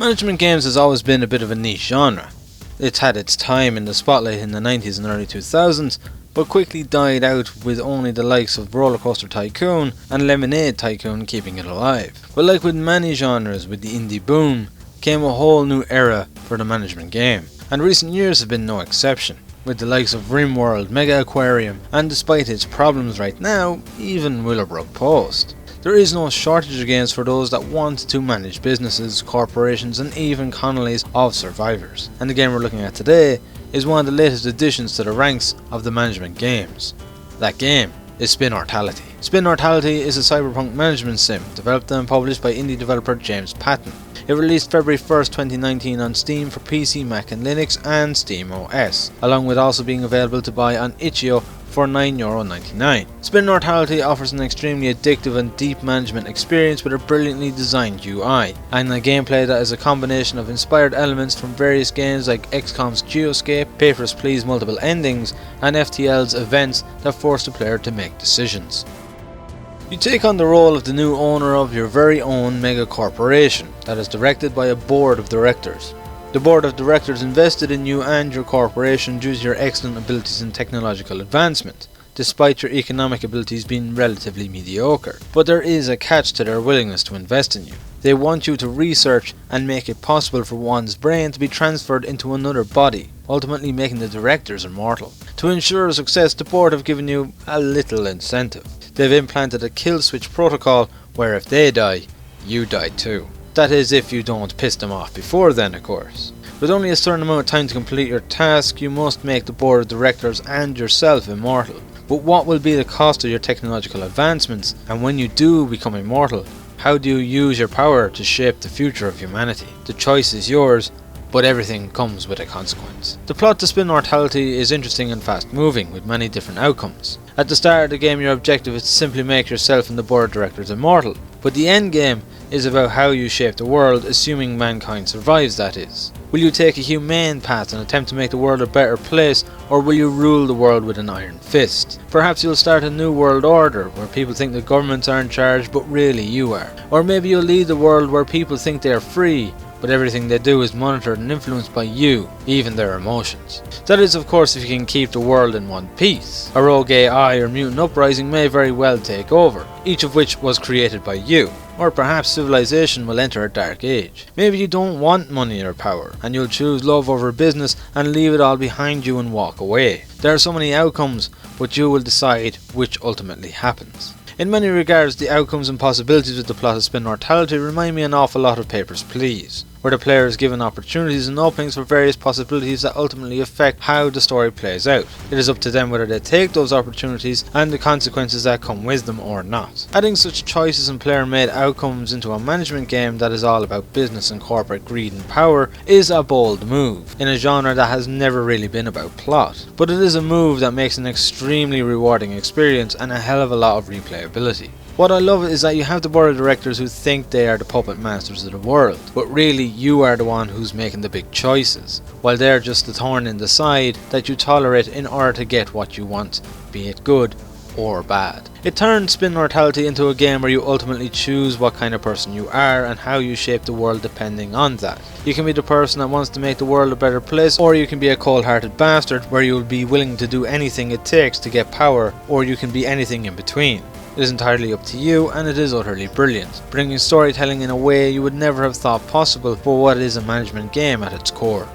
Management games has always been a bit of a niche genre. It's had its time in the spotlight in the 90s and early 2000s, but quickly died out with only the likes of Roller Coaster Tycoon and Lemonade Tycoon keeping it alive. But like with many genres, with the indie boom, came a whole new era for the management game, and recent years have been no exception, with the likes of RimWorld, Mega Aquarium, and despite its problems right now, even Willowbrook Post. There is no shortage of games for those that want to manage businesses, corporations, and even colonies of survivors. And the game we're looking at today is one of the latest additions to the ranks of the management games. That game is Spinnortality. Spinnortality is a cyberpunk management sim developed and published by indie developer James Patton. It released February 1st, 2019 on Steam for PC, Mac and Linux and SteamOS, along with also being available to buy on itch.io for €9.99. Spinnortality offers an extremely addictive and deep management experience with a brilliantly designed UI, and a gameplay that is a combination of inspired elements from various games like XCOM's Geoscape, Papers, Please Multiple Endings, and FTL's events that force the player to make decisions. You take on the role of the new owner of your very own mega corporation that is directed by a board of directors. The board of directors invested in you and your corporation due to your excellent abilities in technological advancement, despite your economic abilities being relatively mediocre. But there is a catch to their willingness to invest in you. They want you to research and make it possible for one's brain to be transferred into another body, ultimately making the directors immortal. To ensure success, the board have given you a little incentive. They've implanted a kill switch protocol where if they die, you die too. That is if you don't piss them off before then, of course. With only a certain amount of time to complete your task, you must make the board of directors and yourself immortal. But what will be the cost of your technological advancements, and when you do become immortal, how do you use your power to shape the future of humanity? The choice is yours, but everything comes with a consequence. The plot to Spinnortality is interesting and fast moving, with many different outcomes. At the start of the game, your objective is to simply make yourself and the board of directors immortal, but the end game is about how you shape the world, assuming mankind survives, that is. Will you take a humane path and attempt to make the world a better place, or will you rule the world with an iron fist? Perhaps you'll start a new world order, where people think the governments are in charge, but really you are. Or maybe you'll lead the world where people think they are free, but everything they do is monitored and influenced by you, even their emotions. That is, of course, if you can keep the world in one piece. A rogue AI or mutant uprising may very well take over, each of which was created by you. Or perhaps civilization will enter a dark age. Maybe you don't want money or power, and you'll choose love over business and leave it all behind you and walk away. There are so many outcomes, but you will decide which ultimately happens. In many regards, the outcomes and possibilities with the plot of Spinnortality remind me an awful lot of Papers, Please, where the player is given opportunities and openings for various possibilities that ultimately affect how the story plays out. It is up to them whether they take those opportunities and the consequences that come with them or not. Adding such choices and player-made outcomes into a management game that is all about business and corporate greed and power is a bold move, in a genre that has never really been about plot. But it is a move that makes an extremely rewarding experience and a hell of a lot of replayability. What I love is that you have the board of directors who think they are the puppet masters of the world, but really you are the one who's making the big choices, while they're just the thorn in the side that you tolerate in order to get what you want, be it good or bad. It turns Spinnortality into a game where you ultimately choose what kind of person you are and how you shape the world depending on that. You can be the person that wants to make the world a better place, or you can be a cold-hearted bastard where you'll be willing to do anything it takes to get power, or you can be anything in between. It is entirely up to you, and it is utterly brilliant, bringing storytelling in a way you would never have thought possible for what is a management game at its core.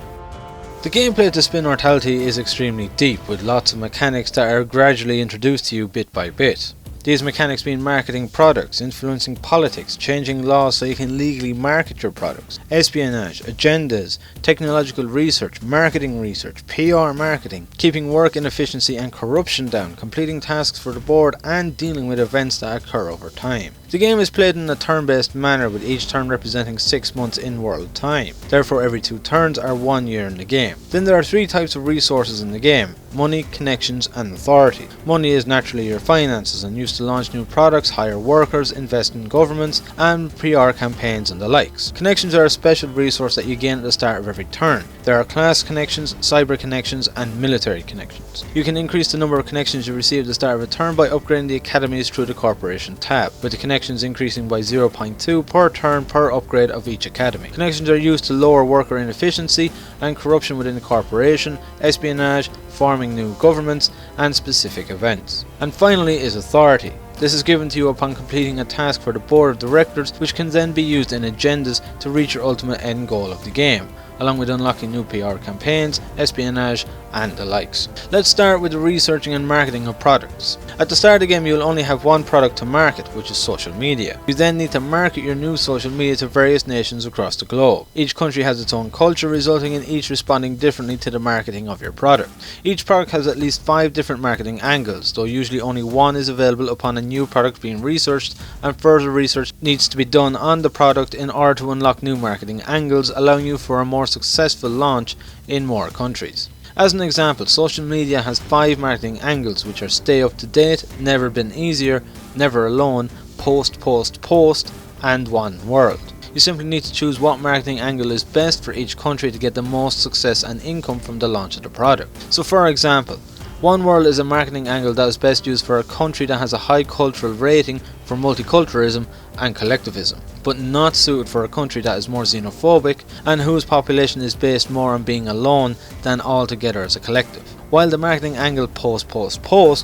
The gameplay to Spinnortality is extremely deep, with lots of mechanics that are gradually introduced to you bit by bit. These mechanics being marketing products, influencing politics, changing laws so you can legally market your products, espionage, agendas, technological research, marketing research, PR marketing, keeping work inefficiency and corruption down, completing tasks for the board, and dealing with events that occur over time. The game is played in a turn-based manner, with each turn representing 6 months in world time. Therefore every 2 turns are 1 year in the game. Then there are 3 types of resources in the game: money, connections and authority. Money is naturally your finances and used to launch new products, hire workers, invest in governments, and PR campaigns and the likes. Connections are a special resource that you gain at the start of every turn. There are class connections, cyber connections, and military connections. You can increase the number of connections you receive at the start of a turn by upgrading the academies through the corporation tab, with the connections increasing by 0.2 per turn per upgrade of each academy. Connections are used to lower worker inefficiency and corruption within the corporation, espionage, forming new governments, and specific events. And finally is authority. This is given to you upon completing a task for the board of directors, which can then be used in agendas to reach your ultimate end goal of the game, along with unlocking new PR campaigns, espionage, and the likes. Let's start with the researching and marketing of products. At the start of the game you will only have one product to market, which is social media. You then need to market your new social media to various nations across the globe. Each country has its own culture, resulting in each responding differently to the marketing of your product. Each product has at least 5 different marketing angles, though usually only one is available upon a new product being researched, and further research needs to be done on the product in order to unlock new marketing angles, allowing you for a more successful launch in more countries. As an example, social media has 5 marketing angles, which are stay up to date, never been easier, never alone, post, and one world. You simply need to choose what marketing angle is best for each country to get the most success and income from the launch of the product. So for example, one world is a marketing angle that is best used for a country that has a high cultural rating for multiculturalism and collectivism, but not suited for a country that is more xenophobic and whose population is based more on being alone than all together as a collective. While the marketing angle post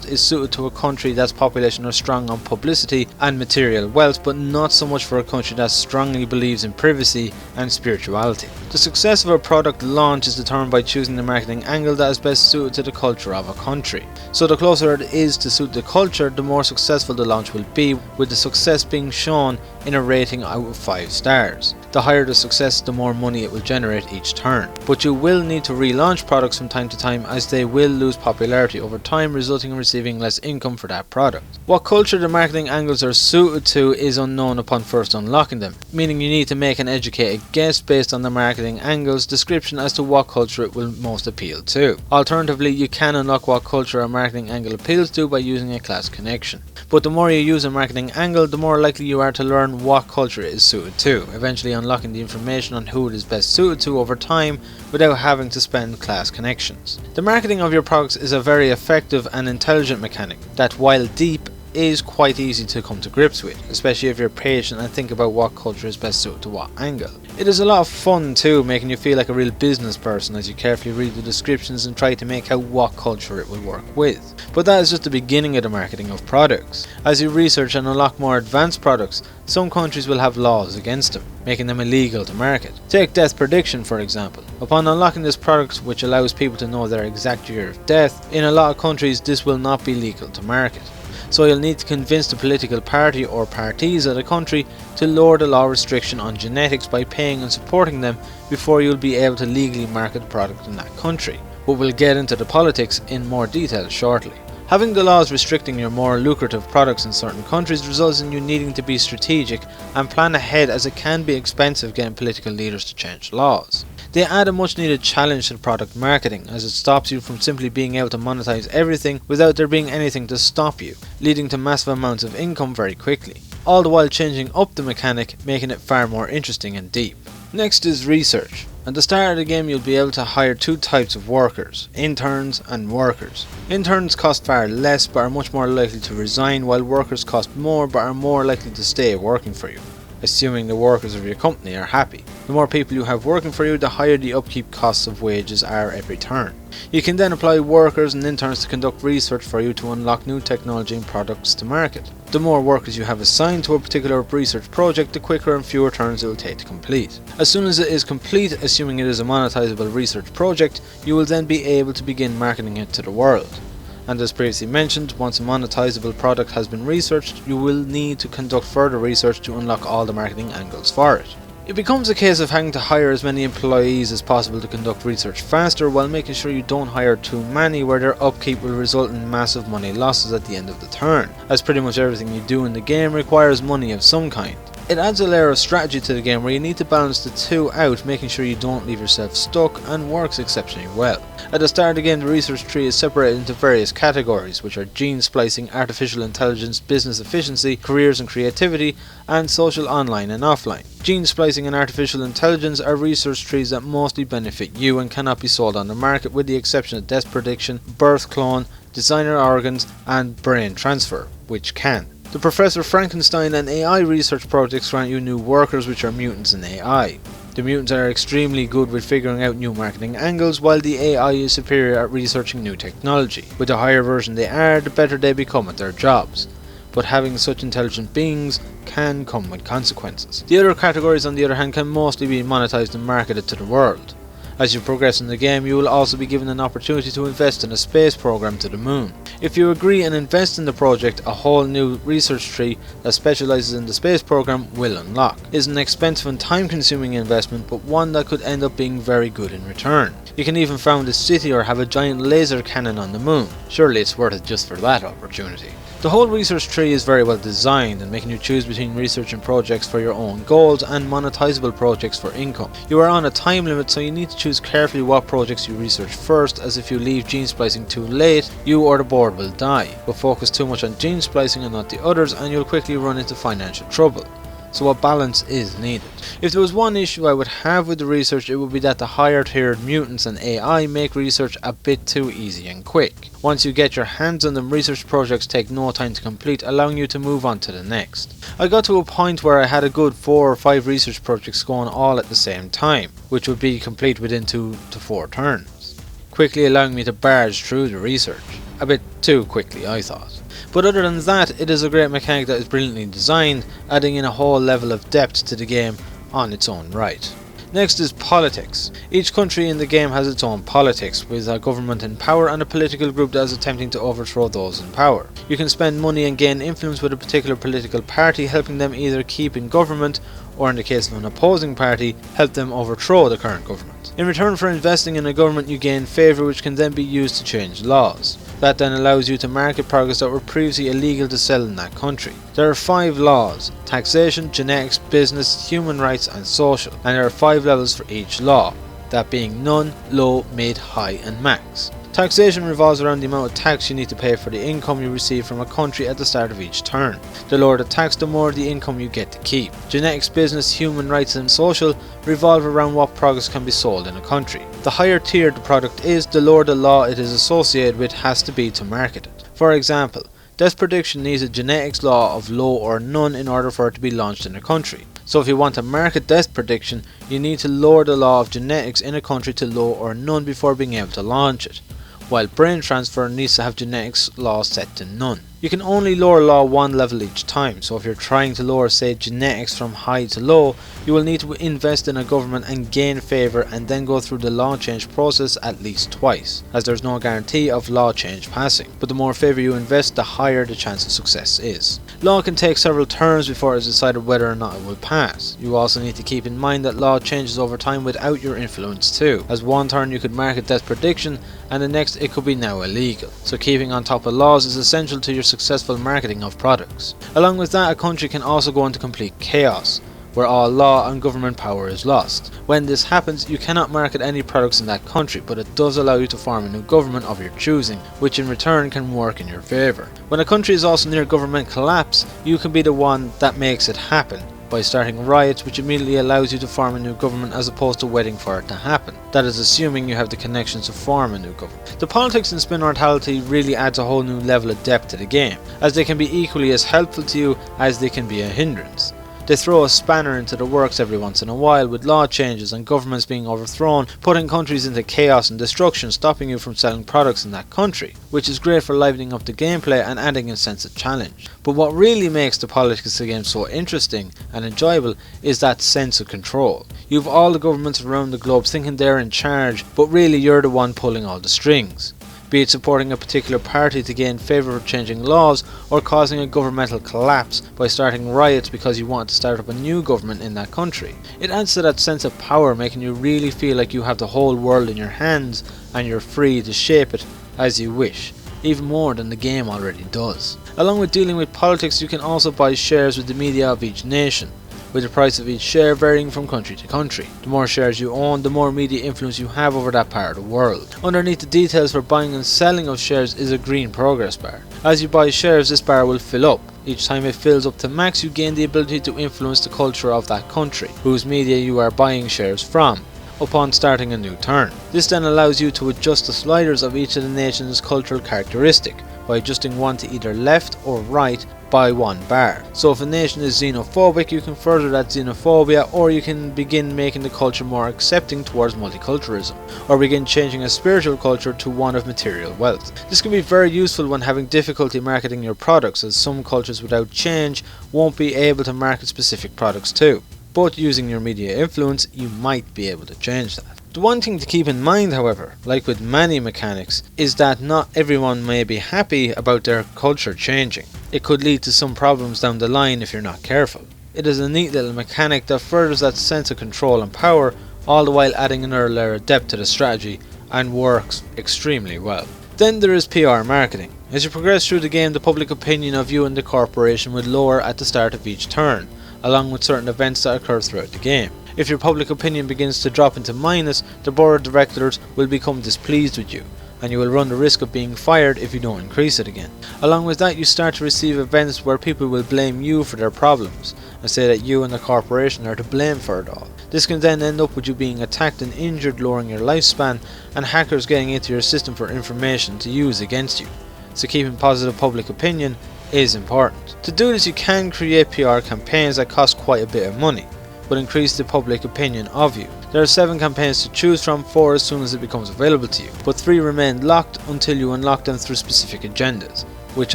is suited to a country that's population are strong on publicity and material wealth, but not so much for a country that strongly believes in privacy and spirituality. The success of a product launch is determined by choosing the marketing angle that is best suited to the culture of a country. So the closer it is to suit the culture, the more successful the launch will be, with the success being shown in a rating out of 5 stars. The higher the success, the more money it will generate each turn. But you will need to relaunch products from time to time, as they will lose popularity over time, resulting in receiving less income for that product. What culture the marketing angles are suited to is unknown upon first unlocking them, meaning you need to make an educated guess based on the marketing angle's description as to what culture it will most appeal to. Alternatively, you can unlock what culture a marketing angle appeals to by using a class connection. But the more you use a marketing angle, the more likely you are to learn what culture it is suited to, eventually unlocking the information on who it is best suited to over time without having to spend class connections. The marketing of your products is a very effective and intelligent mechanic that, while deep, is quite easy to come to grips with, especially if you're patient and think about what culture is best suited to what angle. It is a lot of fun too, making you feel like a real business person as you carefully read the descriptions and try to make out what culture it will work with. But that is just the beginning of the marketing of products. As you research and unlock more advanced products, some countries will have laws against them, making them illegal to market. Take death prediction for example. Upon unlocking this product, which allows people to know their exact year of death, in a lot of countries this will not be legal to market. So you'll need to convince the political party or parties of the country to lower the law restriction on genetics by paying and supporting them before you'll be able to legally market the product in that country. But we'll get into the politics in more detail shortly. Having the laws restricting your more lucrative products in certain countries results in you needing to be strategic and plan ahead, as it can be expensive getting political leaders to change laws. They add a much needed challenge to product marketing, as it stops you from simply being able to monetize everything without there being anything to stop you, leading to massive amounts of income very quickly, all the while changing up the mechanic, making it far more interesting and deep. Next is research. At the start of the game you'll be able to hire 2 types of workers, interns and workers. Interns cost far less but are much more likely to resign, while workers cost more but are more likely to stay working for you, assuming the workers of your company are happy. The more people you have working for you, the higher the upkeep costs of wages are every turn. You can then apply workers and interns to conduct research for you to unlock new technology and products to market. The more workers you have assigned to a particular research project, the quicker and fewer turns it will take to complete. As soon as it is complete, assuming it is a monetizable research project, you will then be able to begin marketing it to the world. And as previously mentioned, once a monetizable product has been researched, you will need to conduct further research to unlock all the marketing angles for it. It becomes a case of having to hire as many employees as possible to conduct research faster, while making sure you don't hire too many where their upkeep will result in massive money losses at the end of the turn, as pretty much everything you do in the game requires money of some kind. It adds a layer of strategy to the game where you need to balance the two out, making sure you don't leave yourself stuck, and works exceptionally well. At the start of the game, the research tree is separated into various categories, which are gene splicing, artificial intelligence, business efficiency, careers and creativity, and social online and offline. Gene splicing and artificial intelligence are research trees that mostly benefit you and cannot be sold on the market, with the exception of death prediction, birth clone, designer organs, and brain transfer, which can. The Professor Frankenstein and AI research projects grant you new workers, which are mutants and AI. The mutants are extremely good with figuring out new marketing angles, while the AI is superior at researching new technology. With the higher version they are, the better they become at their jobs. But having such intelligent beings can come with consequences. The other categories, on the other hand, can mostly be monetized and marketed to the world. As you progress in the game, you will also be given an opportunity to invest in a space program to the moon. If you agree and invest in the project, a whole new research tree that specializes in the space program will unlock. It is an expensive and time-consuming investment, but one that could end up being very good in return. You can even found a city or have a giant laser cannon on the moon. Surely it's worth it just for that opportunity. The whole research tree is very well designed and making you choose between researching projects for your own goals and monetizable projects for income. You are on a time limit, so you need to choose carefully what projects you research first, as if you leave gene splicing too late, you or the board will die. But focus too much on gene splicing and not the others, and you'll quickly run into financial trouble. So a balance is needed. If there was one issue I would have with the research, it would be that the higher tiered mutants and AI make research a bit too easy and quick. Once you get your hands on them, research projects take no time to complete, allowing you to move on to the next. I got to a point where I had a good 4 or 5 research projects going all at the same time, which would be complete within 2 to 4 turns, quickly allowing me to barge through the research. A bit too quickly, I thought. But other than that, it is a great mechanic that is brilliantly designed, adding in a whole level of depth to the game on its own right. Next is politics. Each country in the game has its own politics, with a government in power and a political group that is attempting to overthrow those in power. You can spend money and gain influence with a particular political party, helping them either keep in government, or in the case of an opposing party, help them overthrow the current government. In return for investing in a government, you gain favour, which can then be used to change laws. That then allows you to market products that were previously illegal to sell in that country. There are 5 laws: taxation, genetics, business, human rights and social, and there are 5 levels for each law, that being none, low, mid, high and max. Taxation revolves around the amount of tax you need to pay for the income you receive from a country at the start of each turn. The lower the tax, the more the income you get to keep. Genetics, business, human rights and social revolve around what products can be sold in a country. The higher tier the product is, the lower the law it is associated with has to be to market it. For example, death prediction needs a genetics law of low or none in order for it to be launched in a country. So if you want to market death prediction, you need to lower the law of genetics in a country to low or none before being able to launch it, while brain transfer needs to have genetics law set to none. You can only lower law 1 level each time, so if you're trying to lower, say, genetics from high to low, you will need to invest in a government and gain favour and then go through the law change process at least twice, as there's no guarantee of law change passing, but the more favour you invest, the higher the chance of success is. Law can take several turns before it is decided whether or not it will pass. You also need to keep in mind that law changes over time without your influence too, as one turn you could market death prediction and the next it could be now illegal, so keeping on top of laws is essential to your successful marketing of products. Along with that, a country can also go into complete chaos, where all law and government power is lost. When this happens, you cannot market any products in that country, but it does allow you to form a new government of your choosing, which in return can work in your favour. When a country is also near government collapse, you can be the one that makes it happen, by starting riots, which immediately allows you to form a new government as opposed to waiting for it to happen. That is assuming you have the connections to form a new government. The politics in Spinnortality really adds a whole new level of depth to the game, as they can be equally as helpful to you as they can be a hindrance. They throw a spanner into the works every once in a while, with law changes and governments being overthrown, putting countries into chaos and destruction, stopping you from selling products in that country, which is great for livening up the gameplay and adding a sense of challenge. But what really makes the politics of the game so interesting and enjoyable is that sense of control. You have all the governments around the globe thinking they're in charge, but really you're the one pulling all the strings. Be it supporting a particular party to gain favour of changing laws, or causing a governmental collapse by starting riots because you want to start up a new government in that country. It adds to that sense of power, making you really feel like you have the whole world in your hands and you're free to shape it as you wish, even more than the game already does. Along with dealing with politics, you can also buy shares with the media of each nation. with the price of each share varying from country to country. The more shares you own, the more media influence you have over that part of the world. Underneath the details for buying and selling of shares is a green progress bar. As you buy shares, this bar will fill up. Each time it fills up to max, you gain the ability to influence the culture of that country, whose media you are buying shares from, upon starting a new turn. This then allows you to adjust the sliders of each of the nation's cultural characteristic, by adjusting one to either left or right by one bar. So if a nation is xenophobic, you can further that xenophobia, or you can begin making the culture more accepting towards multiculturalism, or begin changing a spiritual culture to one of material wealth. This can be very useful when having difficulty marketing your products, as some cultures without change won't be able to market specific products too. But using your media influence, you might be able to change that. The one thing to keep in mind, however, like with many mechanics, is that not everyone may be happy about their culture changing. It could lead to some problems down the line if you're not careful. It is a neat little mechanic that furthers that sense of control and power, all the while adding another layer of depth to the strategy, and works extremely well. Then there is PR marketing. As you progress through the game, the public opinion of you and the corporation will lower at the start of each turn, along with certain events that occur throughout the game. If your public opinion begins to drop into minus, the board of directors will become displeased with you, and you will run the risk of being fired if you don't increase it again. Along with that, you start to receive events where people will blame you for their problems, and say that you and the corporation are to blame for it all. This can then end up with you being attacked and injured, lowering your lifespan, and hackers getting into your system for information to use against you. So keeping positive public opinion is important. To do this, you can create PR campaigns that cost quite a bit of money, but increase the public opinion of you. There are 7 campaigns to choose from, 4 as soon as it becomes available to you, but 3 remain locked until you unlock them through specific agendas, which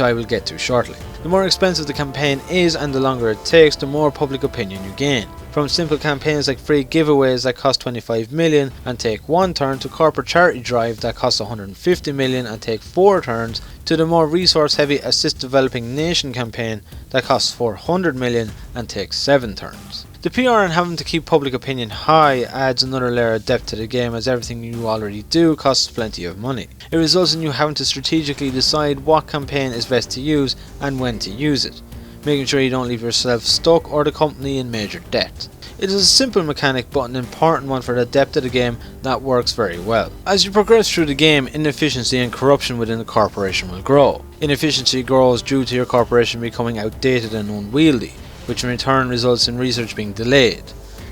I will get to shortly. The more expensive the campaign is and the longer it takes, the more public opinion you gain. From simple campaigns like free giveaways that cost 25 million and take 1 turn, to corporate charity drive that costs 150 million and take 4 turns, to the more resource heavy assist developing nation campaign that costs 400 million and takes 7 turns. The PR and having to keep public opinion high adds another layer of depth to the game, as everything you already do costs plenty of money. It results in you having to strategically decide what campaign is best to use and when to use it, making sure you don't leave yourself stuck or the company in major debt. It is a simple mechanic but an important one for the depth of the game that works very well. As you progress through the game, inefficiency and corruption within the corporation will grow. Inefficiency grows due to your corporation becoming outdated and unwieldy, which in return results in research being delayed.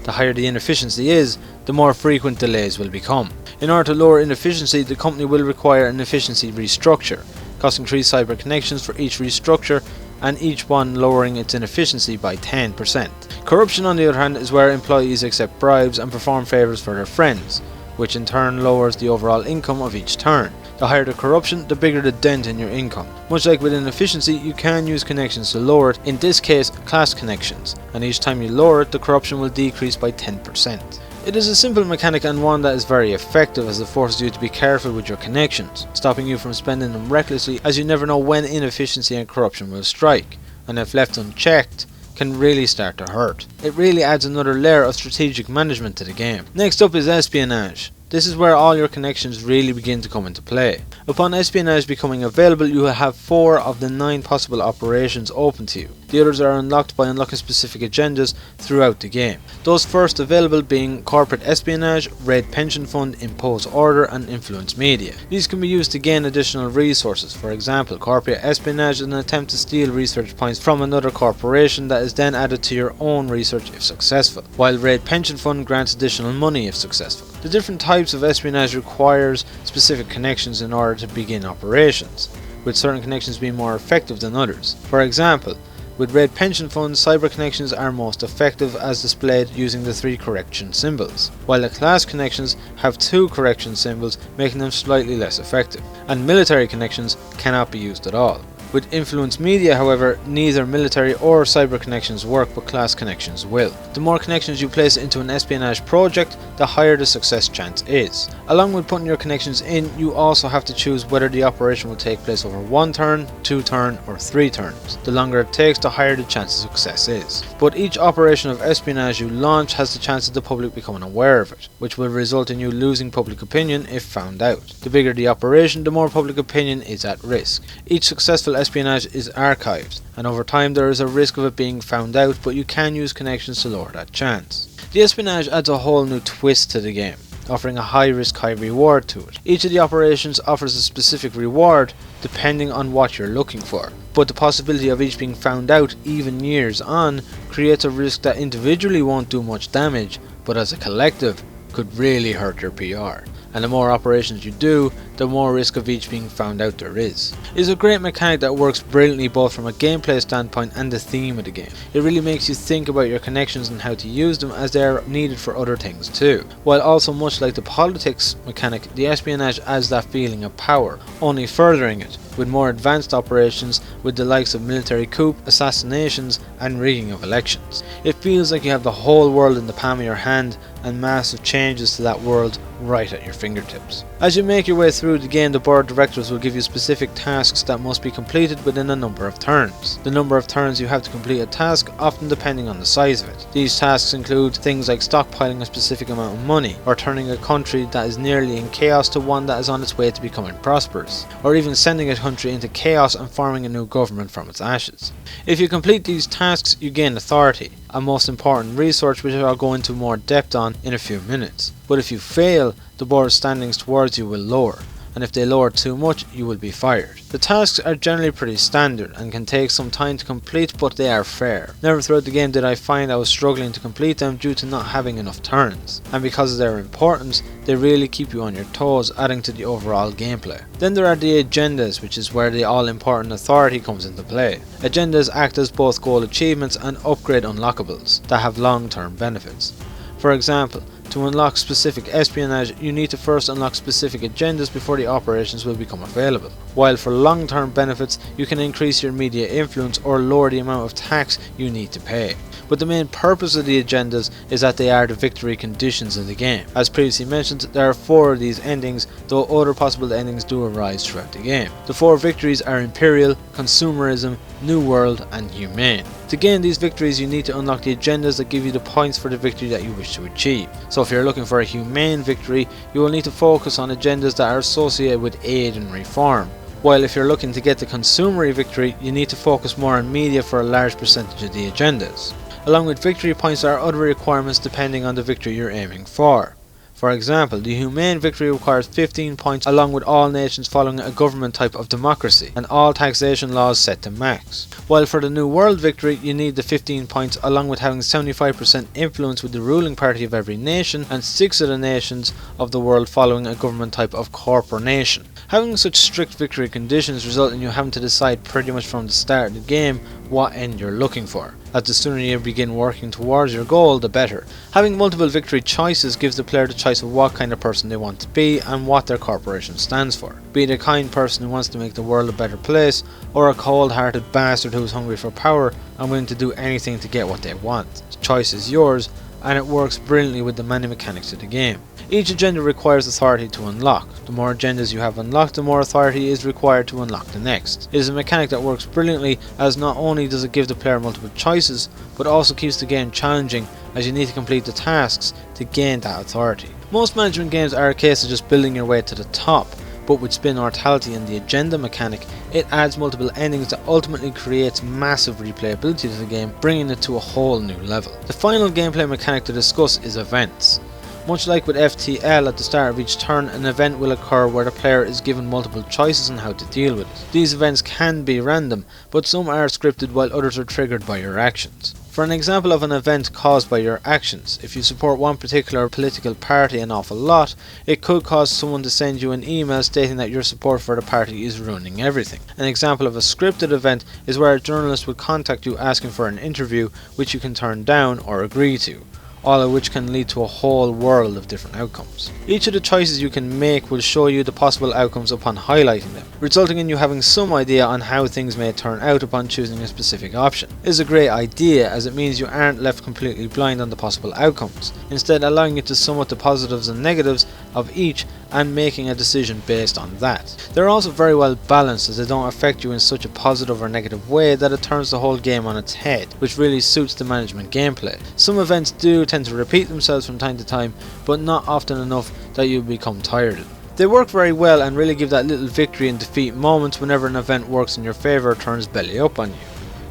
The higher the inefficiency is, the more frequent delays will become. In order to lower inefficiency, the company will require an efficiency restructure, costing 3 cyber connections for each restructure, and each one lowering its inefficiency by 10%. Corruption, on the other hand, is where employees accept bribes and perform favours for their friends, which in turn lowers the overall income of each turn. The higher the corruption, the bigger the dent in your income. Much like with inefficiency, you can use connections to lower it, in this case class connections, and each time you lower it, the corruption will decrease by 10%. It is a simple mechanic and one that is very effective, as it forces you to be careful with your connections, stopping you from spending them recklessly, as you never know when inefficiency and corruption will strike, and if left unchecked, can really start to hurt. It really adds another layer of strategic management to the game. Next up is espionage. This is where all your connections really begin to come into play. Upon espionage becoming available, you will have 4 of the 9 possible operations open to you. The others are unlocked by unlocking specific agendas throughout the game. Those first available being corporate espionage, raid pension fund, impose order, and influence media. These can be used to gain additional resources. For example, corporate espionage is an attempt to steal research points from another corporation that is then added to your own research if successful, while raid pension fund grants additional money if successful. The different types of espionage requires specific connections in order to begin operations, with certain connections being more effective than others. For example, with raid pension funds, cyber connections are most effective as displayed using the 3 correction symbols, while the class connections have 2 correction symbols, making them slightly less effective, and military connections cannot be used at all. With influence media, however, neither military or cyber connections work, but class connections will. The more connections you place into an espionage project, the higher the success chance is. Along with putting your connections in, you also have to choose whether the operation will take place over 1 turn, 2 turn, or 3 turns. The longer it takes, the higher the chance of success is. But each operation of espionage you launch has the chance of the public becoming aware of it, which will result in you losing public opinion if found out. The bigger the operation, the more public opinion is at risk. Each successful espionage is archived, and over time there is a risk of it being found out, but you can use connections to lower that chance. The espionage adds a whole new twist to the game, offering a high risk, high reward to it. Each of the operations offers a specific reward depending on what you're looking for, but the possibility of each being found out even years on creates a risk that individually won't do much damage, but as a collective could really hurt your PR. And the more operations you do, the more risk of each being found out there is. It is a great mechanic that works brilliantly both from a gameplay standpoint and the theme of the game. It really makes you think about your connections and how to use them, as they are needed for other things too. While also much like the politics mechanic, the espionage adds that feeling of power, only furthering it with more advanced operations with the likes of military coup, assassinations and rigging of elections. It feels like you have the whole world in the palm of your hand and massive changes to that world right at your fingertips. As you make your way through the game, the board of directors will give you specific tasks that must be completed within a number of turns. The number of turns you have to complete a task often depending on the size of it. These tasks include things like stockpiling a specific amount of money, or turning a country that is nearly in chaos to one that is on its way to becoming prosperous, or even sending a country into chaos and forming a new government from its ashes. If you complete these tasks, you gain authority, a most important resource which I'll go into more depth on in a few minutes. But if you fail, the board standings towards you will lower, and if they lower too much, you will be fired. The tasks are generally pretty standard and can take some time to complete, but they are fair. Never throughout the game did I find I was struggling to complete them due to not having enough turns, and because of their importance, they really keep you on your toes, adding to the overall gameplay. Then there are the agendas, which is where the all-important authority comes into play. Agendas act as both goal achievements and upgrade unlockables that have long-term benefits. For example, to unlock specific espionage, you need to first unlock specific agendas before the operations will become available. While for long-term benefits, you can increase your media influence or lower the amount of tax you need to pay. But the main purpose of the agendas is that they are the victory conditions of the game. As previously mentioned, there are 4 of these endings, though other possible endings do arise throughout the game. The 4 victories are Imperial, Consumerism, New World and Humane. To gain these victories, you need to unlock the agendas that give you the points for the victory that you wish to achieve. So if you're looking for a humane victory, you will need to focus on agendas that are associated with aid and reform. While if you're looking to get the consumery victory, you need to focus more on media for a large percentage of the agendas. Along with victory points, there are other requirements depending on the victory you're aiming for. For example, the Humane victory requires 15 points, along with all nations following a government type of democracy and all taxation laws set to max. While for the New World victory, you need the 15 points along with having 75% influence with the ruling party of every nation and 6 of the nations of the world following a government type of corporation. Having such strict victory conditions result in you having to decide pretty much from the start of the game what end you're looking for, as the sooner you begin working towards your goal, the better. Having multiple victory choices gives the player the choice of what kind of person they want to be and what their corporation stands for. Be it a kind person who wants to make the world a better place, or a cold-hearted bastard who is hungry for power and willing to do anything to get what they want. The choice is yours, and it works brilliantly with the many mechanics of the game. Each agenda requires authority to unlock. The more agendas you have unlocked, the more authority is required to unlock the next. It is a mechanic that works brilliantly, as not only does it give the player multiple choices, but also keeps the game challenging, as you need to complete the tasks to gain that authority. Most management games are a case of just building your way to the top, but with Spinnortality and the agenda mechanic, it adds multiple endings that ultimately creates massive replayability to the game, bringing it to a whole new level. The final gameplay mechanic to discuss is events. Much like with FTL, at the start of each turn, an event will occur where the player is given multiple choices on how to deal with it. These events can be random, but some are scripted while others are triggered by your actions. For an example of an event caused by your actions, if you support one particular political party an awful lot, it could cause someone to send you an email stating that your support for the party is ruining everything. An example of a scripted event is where a journalist would contact you asking for an interview, which you can turn down or agree to, all of which can lead to a whole world of different outcomes. Each of the choices you can make will show you the possible outcomes upon highlighting them, resulting in you having some idea on how things may turn out upon choosing a specific option. It is a great idea, as it means you aren't left completely blind on the possible outcomes, instead allowing you to sum up the positives and negatives of each and making a decision based on that. They're also very well balanced, as they don't affect you in such a positive or negative way that it turns the whole game on its head, which really suits the management gameplay. Some events do tend to repeat themselves from time to time, but not often enough that you become tired of them. They work very well and really give that little victory and defeat moments whenever an event works in your favour or turns belly up on you,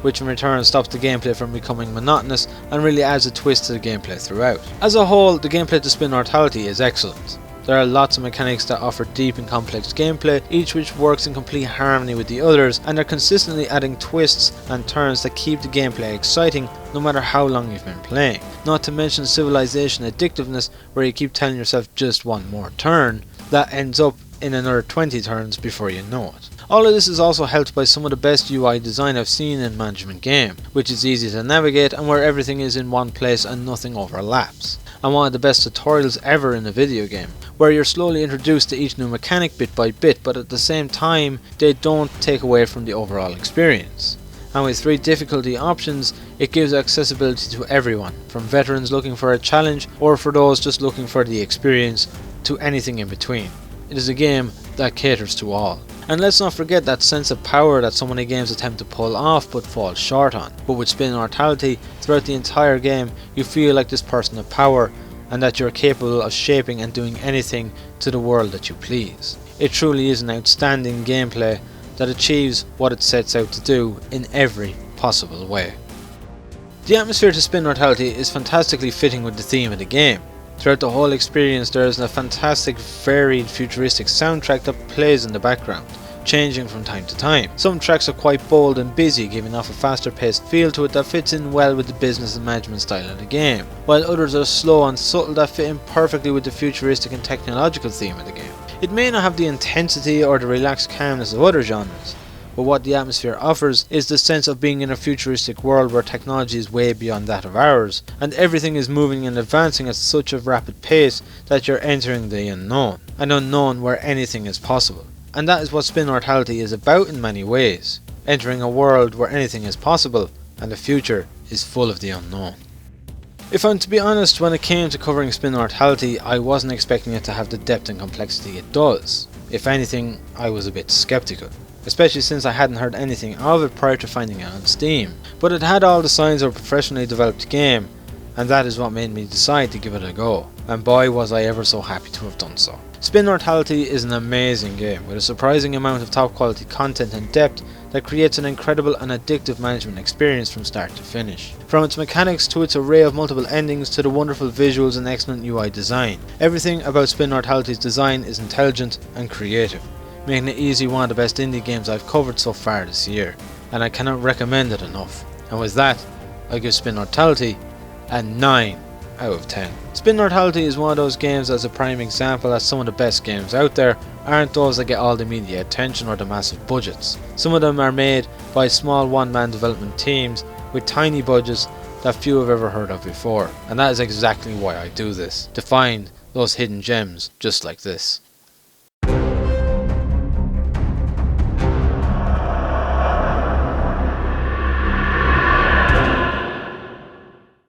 which in return stops the gameplay from becoming monotonous and really adds a twist to the gameplay throughout. As a whole, the gameplay to Spinnortality is excellent. There are lots of mechanics that offer deep and complex gameplay, each which works in complete harmony with the others, and are consistently adding twists and turns that keep the gameplay exciting no matter how long you've been playing. Not to mention civilization addictiveness, where you keep telling yourself just one more turn, that ends up in another 20 turns before you know it. All of this is also helped by some of the best UI design I've seen in a management game, which is easy to navigate and where everything is in one place and nothing overlaps. And one of the best tutorials ever in a video game, where you're slowly introduced to each new mechanic bit by bit, but at the same time they don't take away from the overall experience. And with 3 difficulty options, it gives accessibility to everyone, from veterans looking for a challenge or for those just looking for the experience, to anything in between. It is a game that caters to all. And let's not forget that sense of power that so many games attempt to pull off but fall short on. But with Spinnortality, throughout the entire game, you feel like this person of power and that you're capable of shaping and doing anything to the world that you please. It truly is an outstanding gameplay that achieves what it sets out to do in every possible way. The atmosphere to Spinnortality is fantastically fitting with the theme of the game. Throughout the whole experience there is a fantastic, varied, futuristic soundtrack that plays in the background, changing from time to time. Some tracks are quite bold and busy, giving off a faster paced feel to it that fits in well with the business and management style of the game, while others are slow and subtle that fit in perfectly with the futuristic and technological theme of the game. It may not have the intensity or the relaxed calmness of other genres, but what the atmosphere offers is the sense of being in a futuristic world where technology is way beyond that of ours, and everything is moving and advancing at such a rapid pace that you're entering the unknown, an unknown where anything is possible. And that is what Spinnortality is about in many ways, entering a world where anything is possible, and the future is full of the unknown. If I'm to be honest, when it came to covering Spinnortality, I wasn't expecting it to have the depth and complexity it does. If anything, I was a bit skeptical, especially since I hadn't heard anything of it prior to finding it on Steam. But it had all the signs of a professionally developed game, and that is what made me decide to give it a go, and boy was I ever so happy to have done so. Spinnortality is an amazing game with a surprising amount of top quality content and depth that creates an incredible and addictive management experience from start to finish. From its mechanics to its array of multiple endings to the wonderful visuals and excellent UI design, everything about Spinnortality's design is intelligent and creative, making it easily one of the best indie games I've covered so far this year, and I cannot recommend it enough. And with that, I give Spinnortality a 9 out of 10. Spinnortality is one of those games that's a prime example that some of the best games out there aren't those that get all the media attention or the massive budgets. Some of them are made by small one-man development teams with tiny budgets that few have ever heard of before, and that is exactly why I do this, to find those hidden gems just like this.